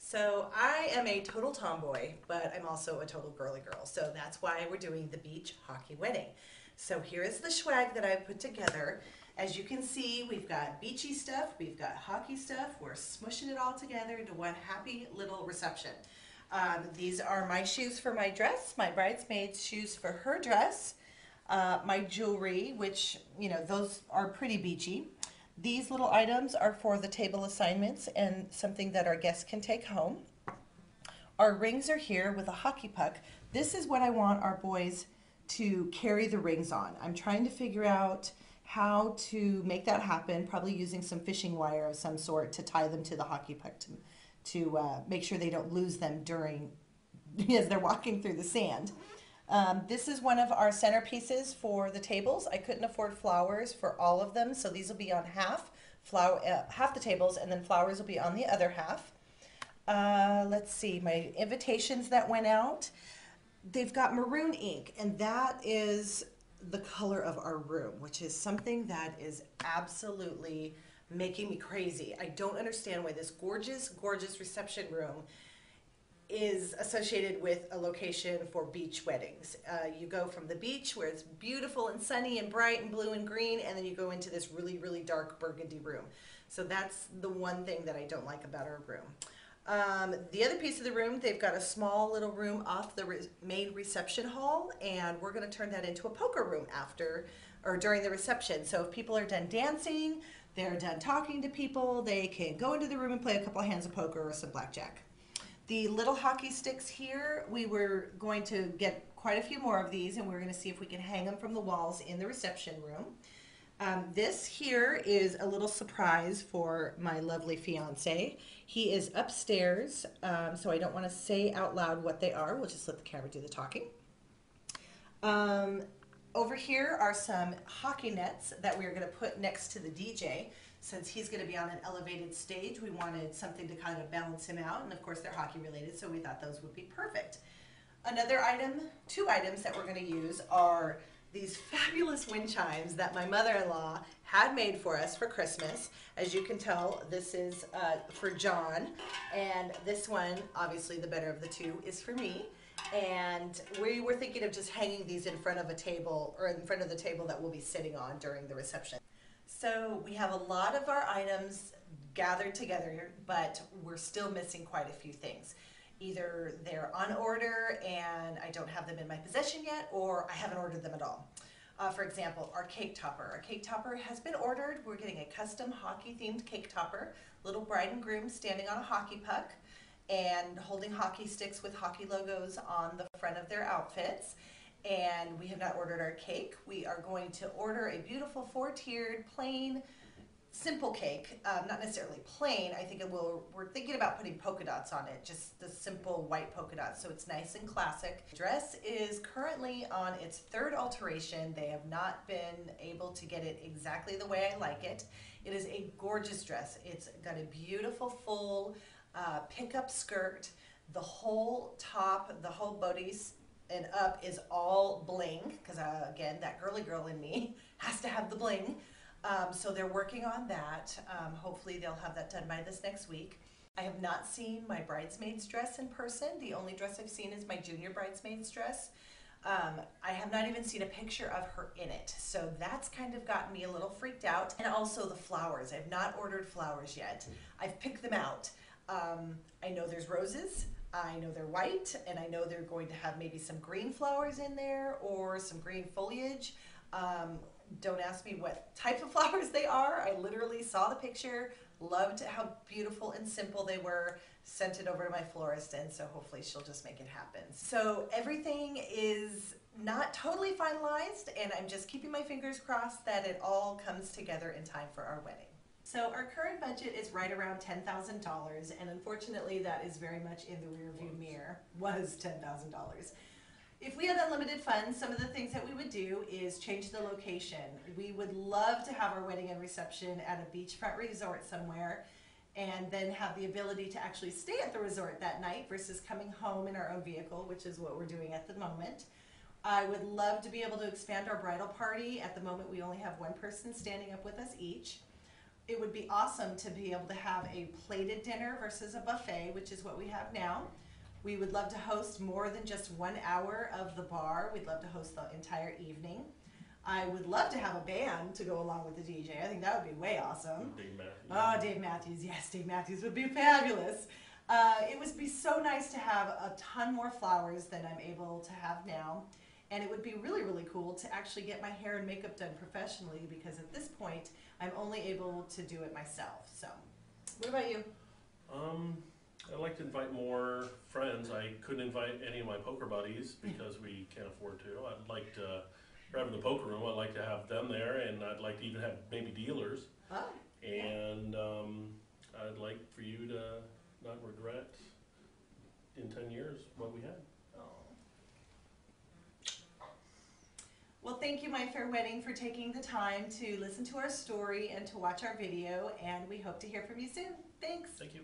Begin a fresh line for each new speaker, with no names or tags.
So I am a total tomboy, but I'm also a total girly girl. So that's why we're doing the beach hockey wedding. So here is the swag that I put together. As you can see, we've got beachy stuff, we've got hockey stuff. We're smushing it all together into one happy little reception. These are my shoes for my dress, my bridesmaid's shoes for her dress, my jewelry, which, those are pretty beachy. These little items are for the table assignments and something that our guests can take home. Our rings are here with a hockey puck. This is what I want our boys to carry the rings on. I'm trying to figure out how to make that happen, probably using some fishing wire of some sort to tie them to the hockey puck to make sure they don't lose them during as they're walking through the sand. This is one of our centerpieces for the tables. I couldn't afford flowers for all of them, so these will be on half the tables, and then flowers will be on the other half. Let's see, my invitations that went out, they've got maroon ink, and that is the color of our room, which is something that is absolutely making me crazy. I don't understand why this gorgeous, gorgeous reception room is associated with a location for beach weddings. You go from the beach where it's beautiful and sunny and bright and blue and green, and then you go into this really, really dark burgundy room. So that's the one thing that I don't like about our room. The other piece of the room, they've got a small little room off the main reception hall, and we're going to turn that into a poker room after or during the reception. So if people are done dancing, they're done talking to people, they can go into the room and play a couple of hands of poker or some blackjack. The little hockey sticks here, we were going to get quite a few more of these, and we're going to see if we can hang them from the walls in the reception room. This here is a little surprise for my lovely fiance. He is upstairs, so I don't want to say out loud what they are. We'll just let the camera do the talking. Over here are some hockey nets that we're going to put next to the DJ. Since he's going to be on an elevated stage, we wanted something to kind of balance him out, and of course they're hockey related, so we thought those would be perfect. Another item, two items that we're going to use are these fabulous wind chimes that my mother-in-law had made for us for Christmas. As you can tell, this is for John, and this one, obviously the better of the two, is for me. And we were thinking of just hanging these in front of a table, or in front of the table that we'll be sitting on during the reception. So we have a lot of our items gathered together, but we're still missing quite a few things. Either they're on order and I don't have them in my possession yet, or I haven't ordered them at all. For example, our cake topper. Our cake topper has been ordered. We're getting a custom hockey themed cake topper. Little bride and groom standing on a hockey puck and holding hockey sticks with hockey logos on the front of their outfits. And we have not ordered our cake. We are going to order a beautiful 4-tiered, plain, simple cake. Not necessarily plain. I think we're thinking about putting polka dots on it, just the simple white polka dots, so it's nice and classic. The dress is currently on its third alteration. They have not been able to get it exactly the way I like it. It is a gorgeous dress. It's got a beautiful full pickup skirt. The whole top, the whole bodice and up is all bling, because again, that girly girl in me has to have the bling. So they're working on that. Hopefully they'll have that done by this next week. I have not seen my bridesmaid's dress in person. The only dress I've seen is my junior bridesmaid's dress. I have not even seen a picture of her in it. So that's kind of gotten me a little freaked out. And also the flowers. I've not ordered flowers yet. I've picked them out. I know there's roses. I know they're white, and I know they're going to have maybe some green flowers in there or some green foliage. Don't ask me what type of flowers they are. I literally saw the picture, loved how beautiful and simple they were, sent it over to my florist, and so hopefully she'll just make it happen. So everything is not totally finalized, and I'm just keeping my fingers crossed that it all comes together in time for our wedding. So our current budget is right around $10,000, and unfortunately that is very much in the rearview mirror, was $10,000. If we had unlimited funds, some of the things that we would do is change the location. We would love to have our wedding and reception at a beachfront resort somewhere, and then have the ability to actually stay at the resort that night versus coming home in our own vehicle, which is what we're doing at the moment. I would love to be able to expand our bridal party. At the moment we only have one person standing up with us each. it would be awesome to be able to have a plated dinner versus a buffet, which is what we have now. We would love to host more than just 1 hour of the bar. We'd love to host the entire evening. I would love to have a band to go along with the DJ. I think that would be way awesome.
Dave Matthews.
Oh, Dave Matthews. Yes, Dave Matthews would be fabulous. It would be so nice to have a ton more flowers than I'm able to have now. And it would be really, really cool to actually get my hair and makeup done professionally, because at this point, I'm only able to do it myself. So, what about you?
I'd like to invite more friends. I couldn't invite any of my poker buddies because we can't afford to. I'd like to, we're having the poker room, I'd like to have them there, and I'd like to even have maybe dealers.
Oh,
And I'd like for you to not regret in 10 years what we had.
well, thank you, My Fair Wedding, for taking the time to listen to our story and to watch our video, and we hope to hear from you soon. Thanks.
Thank you.